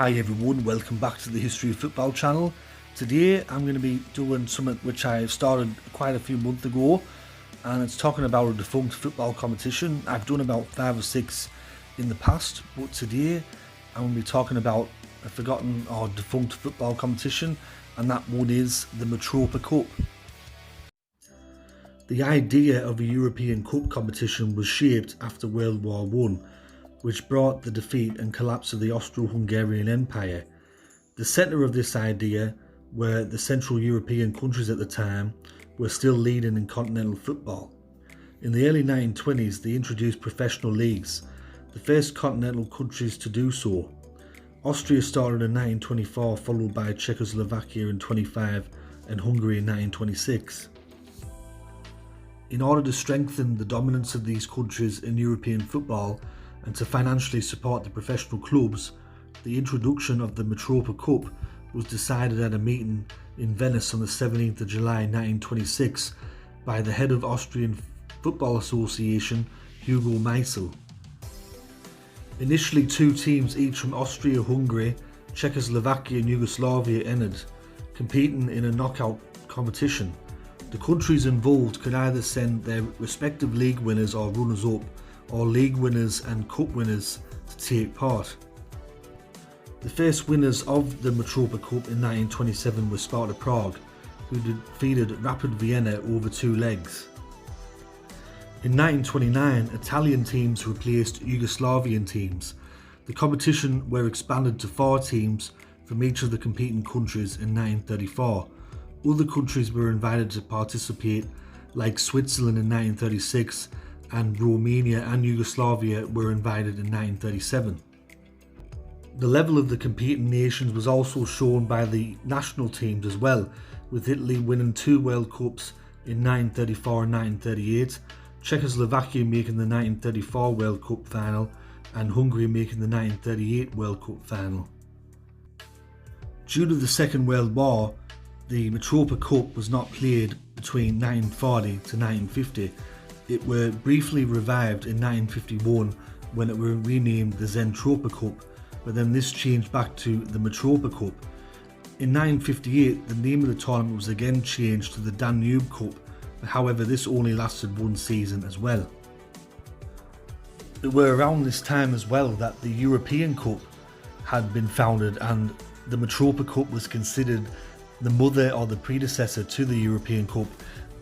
Hi everyone, welcome back to the History of Football channel. Today I'm going to be doing something which I started quite a few months ago, and it's talking about a defunct football competition. I've done about 5 or 6 in the past, but today I'm going to be talking about a forgotten or defunct football competition, and that one is the Mitropa Cup. The idea of a European Cup competition was shaped after World War I, which brought the defeat and collapse of the Austro-Hungarian Empire. The centre of this idea, where the Central European countries at the time were still leading in continental football. In the early 1920s, they introduced professional leagues, the first continental countries to do so. Austria started in 1924, followed by Czechoslovakia in 1925 and Hungary in 1926. In order to strengthen the dominance of these countries in European football and to financially support the professional clubs, the introduction of the Mitropa Cup was decided at a meeting in Venice on the 17th of July 1926 by the head of Austrian Football Association, Hugo Meisel. Initially 2 teams each from Austria-Hungary, Czechoslovakia and Yugoslavia entered, competing in a knockout competition. The countries involved could either send their respective league winners or runners-up, or league winners and cup winners to take part. The first winners of the Mitropa Cup in 1927 were Sparta Prague, who defeated Rapid Vienna over 2 legs. In 1929, Italian teams replaced Yugoslavian teams. The competition were expanded to 4 teams from each of the competing countries in 1934. Other countries were invited to participate, like Switzerland in 1936, and Romania and Yugoslavia were invited in 1937. The level of the competing nations was also shown by the national teams as well, with Italy winning 2 World Cups in 1934 and 1938, Czechoslovakia making the 1934 World Cup final, and Hungary making the 1938 World Cup final. Due to the Second World War, the Mitropa Cup was not played between 1940 to 1950. It were briefly revived in 1951 when it were renamed the Zentropa Cup, but then this changed back to the Mitropa Cup. In 1958, the name of the tournament was again changed to the Danube Cup, however this only lasted 1 season as well. It were around this time as well that the European Cup had been founded, and the Mitropa Cup was considered the mother or the predecessor to the European Cup,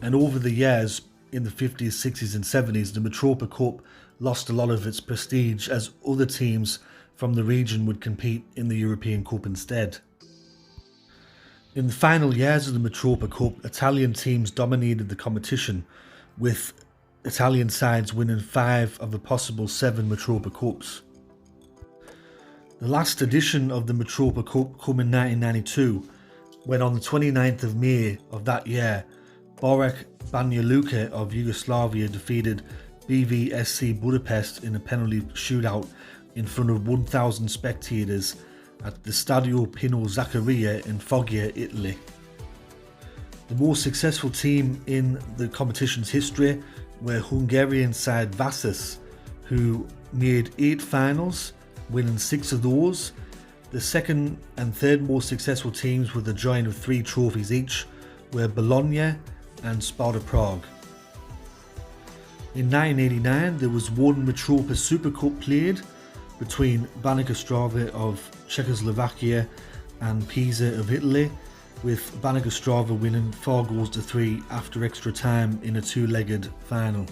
and over the years, in the 50s, 60s and 70s, the Mitropa Cup lost a lot of its prestige as other teams from the region would compete in the European Cup instead. In the final years of the Mitropa Cup, Italian teams dominated the competition, with Italian sides winning 5 of the possible 7 Mitropa Cups. The last edition of the Mitropa Cup came in 1992, when on the 29th of May of that year, Borac Banja Luka of Yugoslavia defeated BVSC Budapest in a penalty shootout in front of 1,000 spectators at the Stadio Pino Zaccaria in Foggia, Italy. The most successful team in the competition's history were Hungarian side Vasas, who made 8 finals, winning 6 of those. The second and third most successful teams, with a joint of 3 trophies each, were Bologna and Sparta Prague. In 1989, there was 1 Mitropa Super Cup played between Baník Ostrava of Czechoslovakia and Pisa of Italy, with Baník Ostrava winning 4-3 after extra time in a 2-legged final.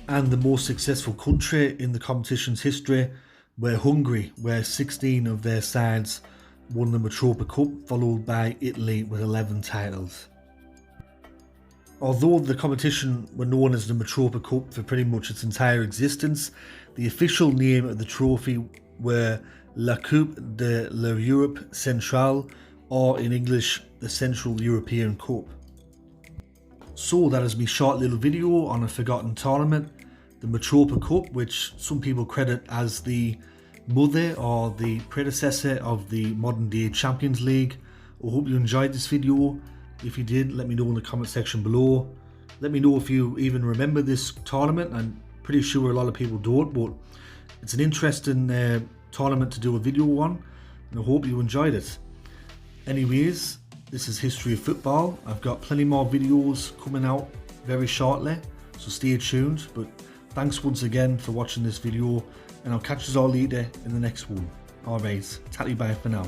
And the most successful country in the competition's history were Hungary, where 16 of their sides won the Mitropa Cup, followed by Italy with 11 titles. Although the competition were known as the Mitropa Cup for pretty much its entire existence, the official name of the trophy were La Coupe de l'Europe Centrale, or in English, the Central European Cup. So that is my short little video on a forgotten tournament, the Mitropa Cup, which some people credit as the mother or the predecessor of the modern day Champions League. I hope you enjoyed this video. If you did, let me know in the comment section below. Let me know if you even remember this tournament. I'm pretty sure a lot of people don't, but it's an interesting tournament to do a video on, and I hope you enjoyed it. Anyways, this is History of Football. I've got plenty more videos coming out very shortly, so stay tuned. But thanks once again for watching this video, and I'll catch you all later in the next one. Alright, tatty bye for now.